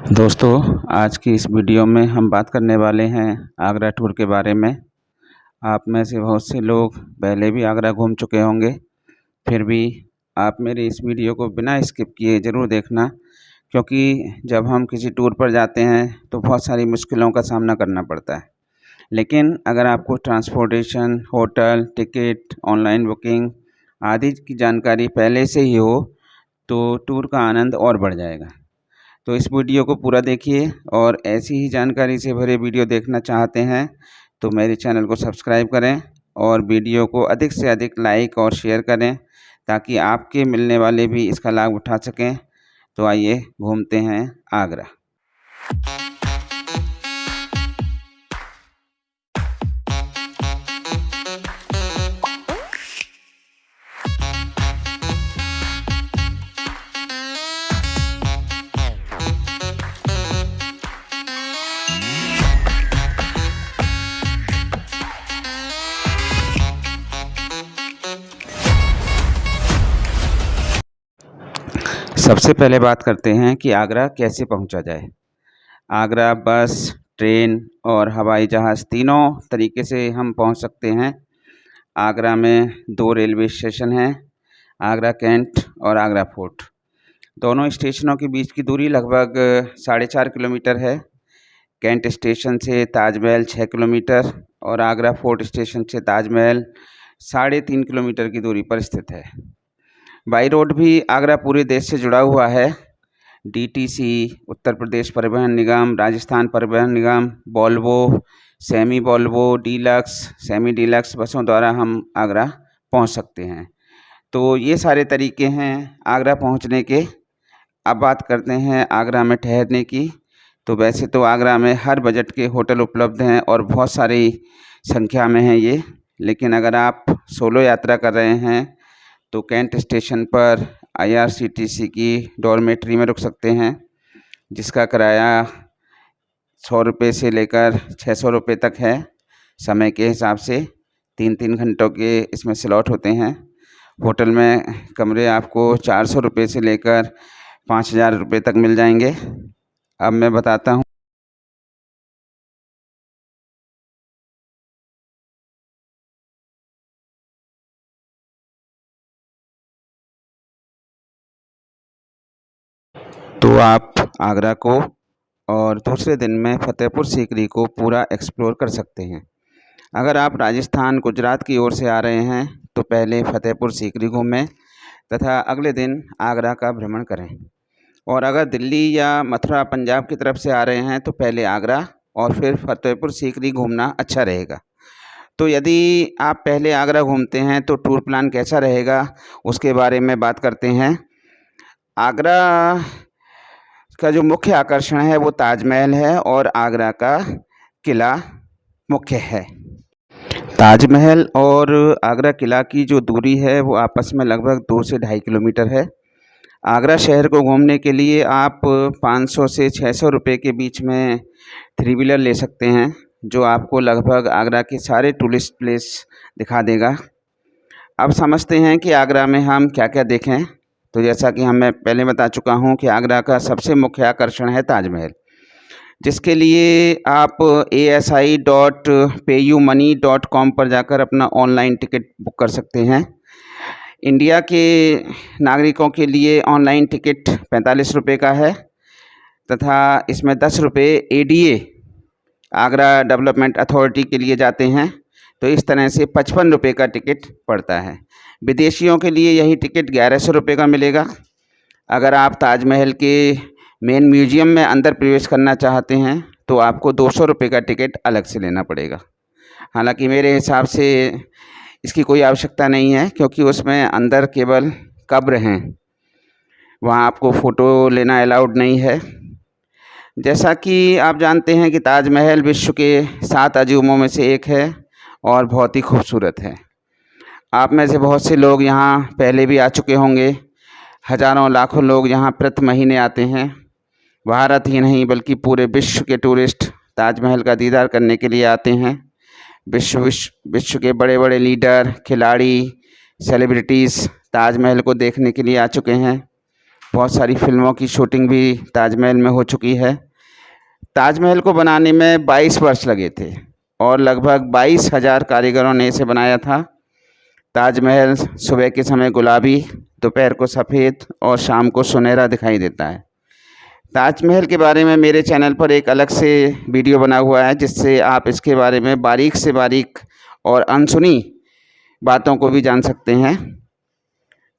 दोस्तों, आज की इस वीडियो में हम बात करने वाले हैं आगरा टूर के बारे में। आप में से बहुत से लोग पहले भी आगरा घूम चुके होंगे, फिर भी आप मेरी इस वीडियो को बिना स्किप किए ज़रूर देखना, क्योंकि जब हम किसी टूर पर जाते हैं तो बहुत सारी मुश्किलों का सामना करना पड़ता है। लेकिन अगर आपको transportation, hotel, ticket, online booking आदि की जानकारी पहले से ही हो, तो टूर का आनंद और बढ़ जाएगा। तो इस वीडियो को पूरा देखिए, और ऐसी ही जानकारी से भरे वीडियो देखना चाहते हैं तो मेरे चैनल को सब्सक्राइब करें और वीडियो को अधिक से अधिक लाइक और शेयर करें, ताकि आपके मिलने वाले भी इसका लाभ उठा सकें। तो आइए घूमते हैं आगरा। सबसे पहले बात करते हैं कि आगरा कैसे पहुंचा जाए। आगरा बस, ट्रेन और हवाई जहाज़ तीनों तरीके से हम पहुंच सकते हैं। आगरा में 2 रेलवे स्टेशन हैं, आगरा कैंट और आगरा फोर्ट। दोनों स्टेशनों के बीच की दूरी लगभग 4.5 किलोमीटर है। कैंट स्टेशन से ताजमहल 6 किलोमीटर और आगरा फोर्ट स्टेशन से ताजमहल 3.5 किलोमीटर की दूरी पर स्थित है। बाई रोड भी आगरा पूरे देश से जुड़ा हुआ है। डीटीसी, उत्तर प्रदेश परिवहन निगम, राजस्थान परिवहन निगम, Volvo, semi Volvo, deluxe, semi deluxe बसों द्वारा हम आगरा पहुंच सकते हैं। तो ये सारे तरीके हैं आगरा पहुंचने के। अब बात करते हैं आगरा में ठहरने की। तो वैसे तो आगरा में हर बजट के होटल उपलब्ध हैं और बहुत सारी संख्या में हैं ये, लेकिन अगर आप सोलो यात्रा कर रहे हैं तो कैंट स्टेशन पर IRCTC की डॉर्मेट्री में रुक सकते हैं, जिसका किराया 100 रुपये से लेकर 600 रुपये तक है। समय के हिसाब से 3-3 घंटों के इसमें स्लॉट होते हैं। होटल में कमरे आपको 400 रुपये से लेकर 5000 रुपये तक मिल जाएंगे। अब मैं बताता हूँ तो आप आगरा को और दूसरे दिन में फतेहपुर सीकरी को पूरा एक्सप्लोर कर सकते हैं। अगर आप राजस्थान, गुजरात की ओर से आ रहे हैं तो पहले फतेहपुर सीकरी घूमें तथा अगले दिन आगरा का भ्रमण करें। और अगर दिल्ली या मथुरा, पंजाब की तरफ से आ रहे हैं तो पहले आगरा और फिर फतेहपुर सीकरी घूमना अच्छा रहेगा। तो यदि आप पहले आगरा घूमते हैं तो टूर प्लान कैसा रहेगा, उसके बारे में बात करते हैं। आगरा का जो मुख्य आकर्षण है वो ताजमहल है और आगरा का किला मुख्य है। ताजमहल और आगरा किला की जो दूरी है वो आपस में लगभग 2 से 2.5 किलोमीटर है। आगरा शहर को घूमने के लिए आप 500 से 600 रुपये के बीच में 3 व्हीलर ले सकते हैं, जो आपको लगभग आगरा के सारे टूरिस्ट प्लेस दिखा देगा। अब समझते हैं कि आगरा में हम क्या क्या देखें। तो जैसा कि मैं पहले बता चुका हूं कि आगरा का सबसे मुख्य आकर्षण है ताजमहल, जिसके लिए आप asi.payumoney.com पर जाकर अपना ऑनलाइन टिकट बुक कर सकते हैं। इंडिया के नागरिकों के लिए ऑनलाइन टिकट 45 रुपये का है तथा इसमें 10 रुपये ADA, आगरा डेवलपमेंट अथॉरिटी के लिए जाते हैं। तो इस तरह से 55 रुपये का टिकट पड़ता है। विदेशियों के लिए यही टिकट 1100 रुपये का मिलेगा। अगर आप ताजमहल के मेन म्यूजियम में अंदर प्रवेश करना चाहते हैं तो आपको 200 रुपये का टिकट अलग से लेना पड़ेगा। हालांकि मेरे हिसाब से इसकी कोई आवश्यकता नहीं है, क्योंकि उसमें अंदर केवल कब्र हैं, वहाँ आपको फ़ोटो लेना अलाउड नहीं है। जैसा कि आप जानते हैं कि ताजमहल विश्व के 7 अजूबों में से एक है और बहुत ही खूबसूरत है। आप में से बहुत से लोग यहाँ पहले भी आ चुके होंगे। हज़ारों लाखों लोग यहाँ प्रति महीने आते हैं। भारत ही नहीं बल्कि पूरे विश्व के टूरिस्ट ताजमहल का दीदार करने के लिए आते हैं। विश्व के बड़े बड़े लीडर, खिलाड़ी, सेलिब्रिटीज़ ताजमहल को देखने के लिए आ चुके हैं। बहुत सारी फ़िल्मों की शूटिंग भी ताजमहल में हो चुकी है। ताजमहल को बनाने में 22 वर्ष लगे थे और लगभग 22,000 कारीगरों ने इसे बनाया था। ताजमहल सुबह के समय गुलाबी, दोपहर को सफ़ेद और शाम को सुनहरा दिखाई देता है। ताजमहल के बारे में मेरे चैनल पर एक अलग से वीडियो बना हुआ है, जिससे आप इसके बारे में बारीक से बारीक और अनसुनी बातों को भी जान सकते हैं।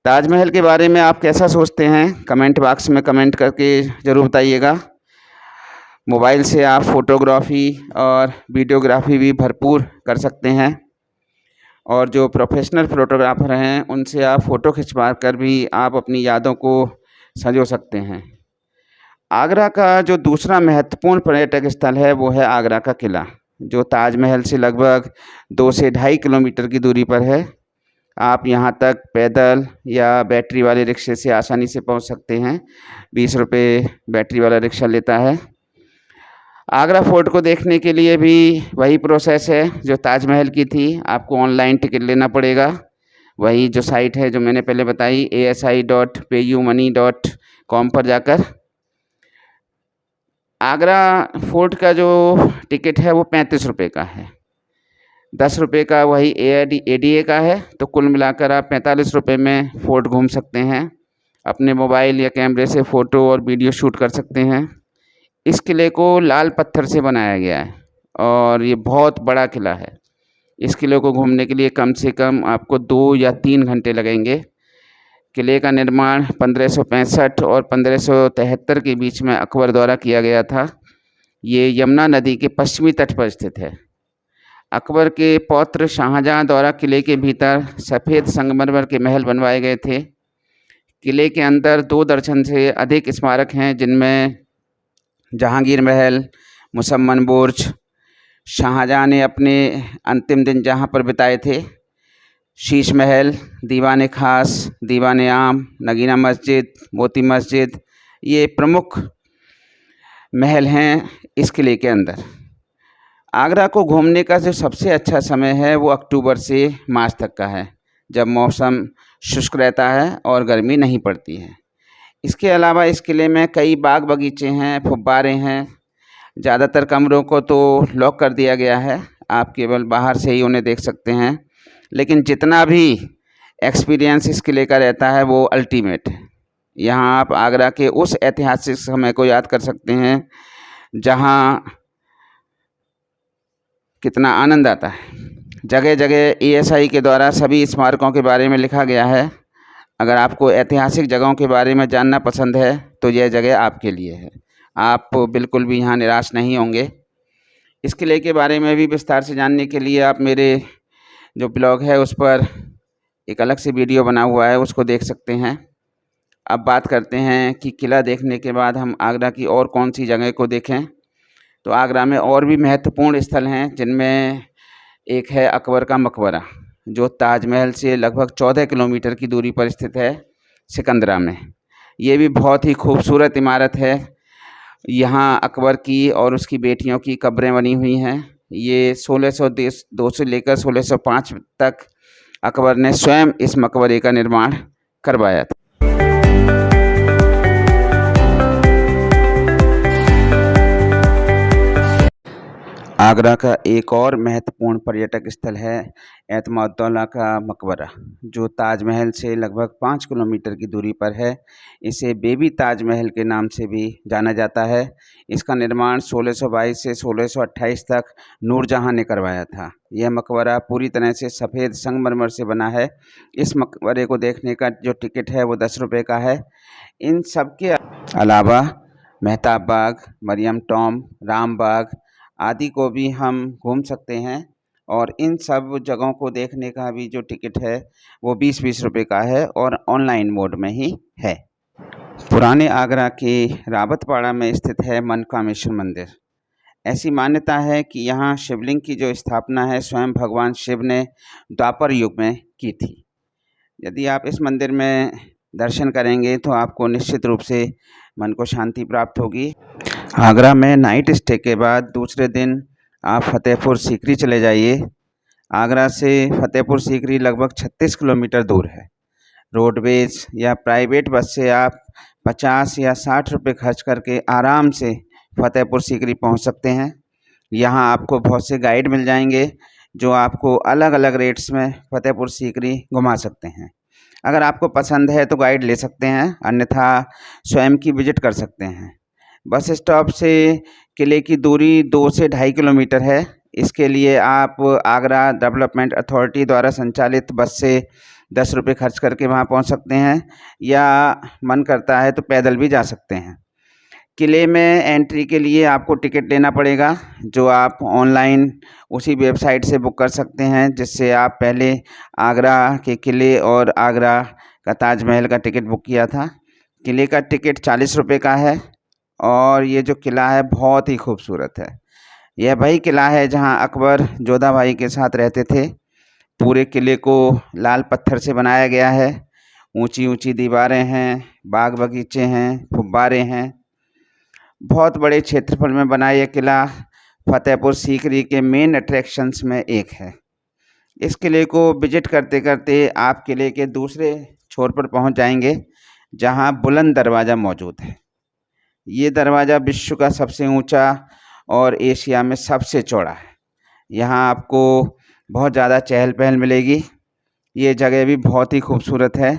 ताजमहल के बारे में आप कैसा सोचते हैं, कमेंट बॉक्स में कमेंट करके ज़रूर बताइएगा। मोबाइल से आप फ़ोटोग्राफ़ी और वीडियोग्राफ़ी भी भरपूर कर सकते हैं और जो प्रोफेशनल फ़ोटोग्राफ़र हैं उनसे आप फ़ोटो खिंचवा कर भी आप अपनी यादों को संजो सकते हैं। आगरा का जो दूसरा महत्वपूर्ण पर्यटक स्थल है वो है आगरा का किला, जो ताजमहल से लगभग 2 से ढाई किलोमीटर की दूरी पर है। आप यहाँ तक पैदल या बैटरी वाले रिक्शे से आसानी से पहुँच सकते हैं। 20 रुपये बैटरी वाला रिक्शा लेता है। आगरा फोर्ट को देखने के लिए भी वही प्रोसेस है जो ताजमहल की थी। आपको ऑनलाइन टिकट लेना पड़ेगा। वही जो साइट है जो मैंने पहले बताई, asi.payumoney.com पर जाकर। आगरा फोर्ट का जो टिकट है वो 35 रुपये का है। 10 रुपये का वही ADA का है, तो कुल मिलाकर आप 45 रुपये में फोर्ट घूम सकते हैं। अपने मोबाइल या कैमरे से फ़ोटो और वीडियो शूट कर सकते हैं। इस किले को लाल पत्थर से बनाया गया है और ये बहुत बड़ा किला है। इस किले को घूमने के लिए कम से कम आपको 2 या 3 घंटे लगेंगे। किले का निर्माण 1565 और 1573 के बीच में अकबर द्वारा किया गया था। ये यमुना नदी के पश्चिमी तट पर स्थित है। अकबर के पौत्र शाहजहां द्वारा किले के भीतर सफ़ेद संगमरमर के महल बनवाए गए थे। किले के अंदर 2 दर्जन से अधिक स्मारक हैं, जिनमें जहांगीर महल, मुसम्मन बुर्ज, शाहजहां ने अपने अंतिम दिन जहां पर बिताए थे, शीश महल, दीवान खास, दीवान आम, नगीना मस्जिद, मोती मस्जिद, ये प्रमुख महल हैं इस किले के अंदर। आगरा को घूमने का जो सबसे अच्छा समय है वो अक्टूबर से मार्च तक का है, जब मौसम शुष्क रहता है और गर्मी नहीं पड़ती है। इसके अलावा इस किले में कई बाग बगीचे हैं, फुब्बारे हैं। ज़्यादातर कमरों को तो लॉक कर दिया गया है, आप केवल बाहर से ही उन्हें देख सकते हैं। लेकिन जितना भी एक्सपीरियंस इस किले का रहता है वो अल्टीमेट है। यहाँ आप आगरा के उस ऐतिहासिक समय को याद कर सकते हैं जहाँ कितना आनंद आता है। जगह जगह ASI के द्वारा सभी स्मारकों के बारे में लिखा गया है। अगर आपको ऐतिहासिक जगहों के बारे में जानना पसंद है तो यह जगह आपके लिए है। आप बिल्कुल भी यहाँ निराश नहीं होंगे। इस किले के बारे में भी विस्तार से जानने के लिए आप मेरे जो ब्लॉग है उस पर एक अलग से वीडियो बना हुआ है, उसको देख सकते हैं। अब बात करते हैं कि किला देखने के बाद हम आगरा की और कौन सी जगह को देखें। तो आगरा में और भी महत्वपूर्ण स्थल हैं, जिनमें एक है अकबर का मकबरा, जो ताजमहल से लगभग 14 किलोमीटर की दूरी पर स्थित है, सिकंदरा में। ये भी बहुत ही खूबसूरत इमारत है। यहाँ अकबर की और उसकी बेटियों की कब्रें बनी हुई हैं। ये 1602 से लेकर 1605 तक अकबर ने स्वयं इस मकबरे का निर्माण करवाया था। आगरा का एक और महत्वपूर्ण पर्यटक स्थल है एतमादुद्दौला का मकबरा, जो ताजमहल से लगभग 5 किलोमीटर की दूरी पर है। इसे बेबी ताजमहल के नाम से भी जाना जाता है। इसका निर्माण 1622 से 1628 तक नूरजहां ने करवाया था। यह मकबरा पूरी तरह से सफ़ेद संगमरमर से बना है। इस मकबरे को देखने का जो टिकट है वो 10 रुपये का है। इन सब के अलावा मेहताब बाग, मरियम टॉम, राम बाग आदि को भी हम घूम सकते हैं और इन सब जगहों को देखने का भी जो टिकट है वो 20-20 रुपये का है और ऑनलाइन मोड में ही है। पुराने आगरा के रावतपाड़ा में स्थित है मनकामेश्वर मंदिर। ऐसी मान्यता है कि यहाँ शिवलिंग की जो स्थापना है स्वयं भगवान शिव ने द्वापर युग में की थी। यदि आप इस मंदिर में दर्शन करेंगे तो आपको निश्चित रूप से मन को शांति प्राप्त होगी। आगरा में नाइट स्टे के बाद दूसरे दिन आप फतेहपुर सीकरी चले जाइए। आगरा से फतेहपुर सीकरी लगभग 36 किलोमीटर दूर है। रोडवेज या प्राइवेट बस से आप 50 या 60 रुपये खर्च करके आराम से फतेहपुर सीकरी पहुंच सकते हैं। यहां आपको बहुत से गाइड मिल जाएंगे जो आपको अलग अलग रेट्स में फतेहपुर सीकरी घुमा सकते हैं। अगर आपको पसंद है तो गाइड ले सकते हैं, अन्यथा स्वयं की विजिट कर सकते हैं। बस स्टॉप से किले की दूरी 2 से 2.5 किलोमीटर है। इसके लिए आप आगरा डेवलपमेंट अथॉरिटी द्वारा संचालित बस से 10 रुपये खर्च करके वहाँ पहुँच सकते हैं, या मन करता है तो पैदल भी जा सकते हैं। किले में एंट्री के लिए आपको टिकट लेना पड़ेगा, जो आप ऑनलाइन उसी वेबसाइट से बुक कर सकते हैं, जिससे आप पहले आगरा के किले और आगरा का ताजमहल का टिकट बुक किया था। किले का टिकट 40 रुपये का है और ये जो किला है बहुत ही खूबसूरत है। यह वही किला है जहां अकबर जोधा भाई के साथ रहते थे। पूरे किले को लाल पत्थर से बनाया गया है। ऊंची ऊंची दीवारें हैं, बाग बगीचे हैं, फुब्बारे हैं। बहुत बड़े क्षेत्रफल में बना यह किला फतेहपुर सीकरी के मेन अट्रैक्शंस में एक है। इस किले को विजिट करते करते आप किले के दूसरे छोर पर पहुंच जाएंगे, जहां बुलंद दरवाज़ा मौजूद है। ये दरवाज़ा विश्व का सबसे ऊंचा और एशिया में सबसे चौड़ा है। यहाँ आपको बहुत ज़्यादा चहल पहल मिलेगी। ये जगह भी बहुत ही खूबसूरत है।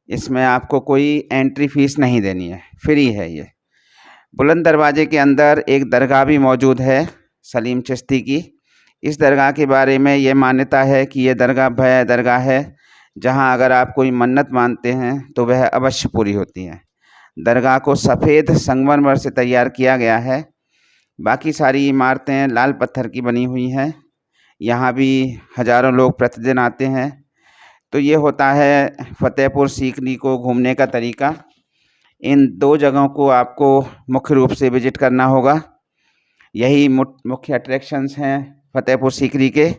इसमें आपको कोई एंट्री फ़ीस नहीं देनी है, फ्री है ये। बुलंद दरवाजे के अंदर एक दरगाह भी मौजूद है सलीम चिश्ती की। इस दरगाह के बारे में ये मान्यता है कि ये दरगाह वह दरगाह है जहाँ अगर आप कोई मन्नत मानते हैं तो वह अवश्य पूरी होती है। दरगाह को सफ़ेद संगमरमर से तैयार किया गया है। बाकी सारी इमारतें लाल पत्थर की बनी हुई हैं। यहाँ भी हज़ारों लोग प्रतिदिन आते हैं। तो ये होता है फतेहपुर सीकरी को घूमने का तरीका। इन 2 जगहों को आपको मुख्य रूप से विजिट करना होगा। यही मुख्य अट्रैक्शंस हैं फतेहपुर सीकरी के।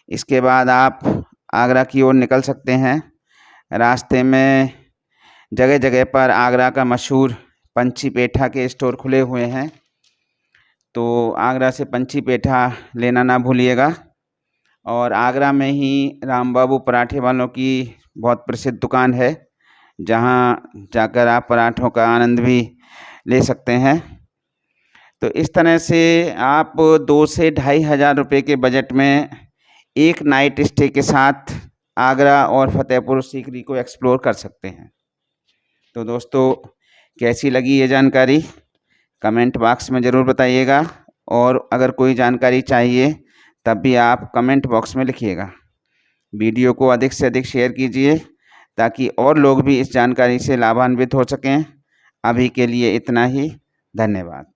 इसके बाद आप आगरा की ओर निकल सकते हैं। रास्ते में जगह जगह पर आगरा का मशहूर पंछी पेठा के स्टोर खुले हुए हैं, तो आगरा से पंछी पेठा लेना ना भूलिएगा। और आगरा में ही राम बाबू पराठे वालों की बहुत प्रसिद्ध दुकान है, जहां जाकर आप पराठों का आनंद भी ले सकते हैं। तो इस तरह से आप 2 से 2,500 रुपये के बजट में एक नाइट स्टे के साथ आगरा और फतेहपुर सीकरी को एक्सप्लोर कर सकते हैं। तो दोस्तों, कैसी लगी ये जानकारी कमेंट बॉक्स में ज़रूर बताइएगा, और अगर कोई जानकारी चाहिए तब भी आप कमेंट बॉक्स में लिखिएगा। वीडियो को अधिक से अधिक शेयर कीजिए ताकि और लोग भी इस जानकारी से लाभान्वित हो सकें। अभी के लिए इतना ही। धन्यवाद।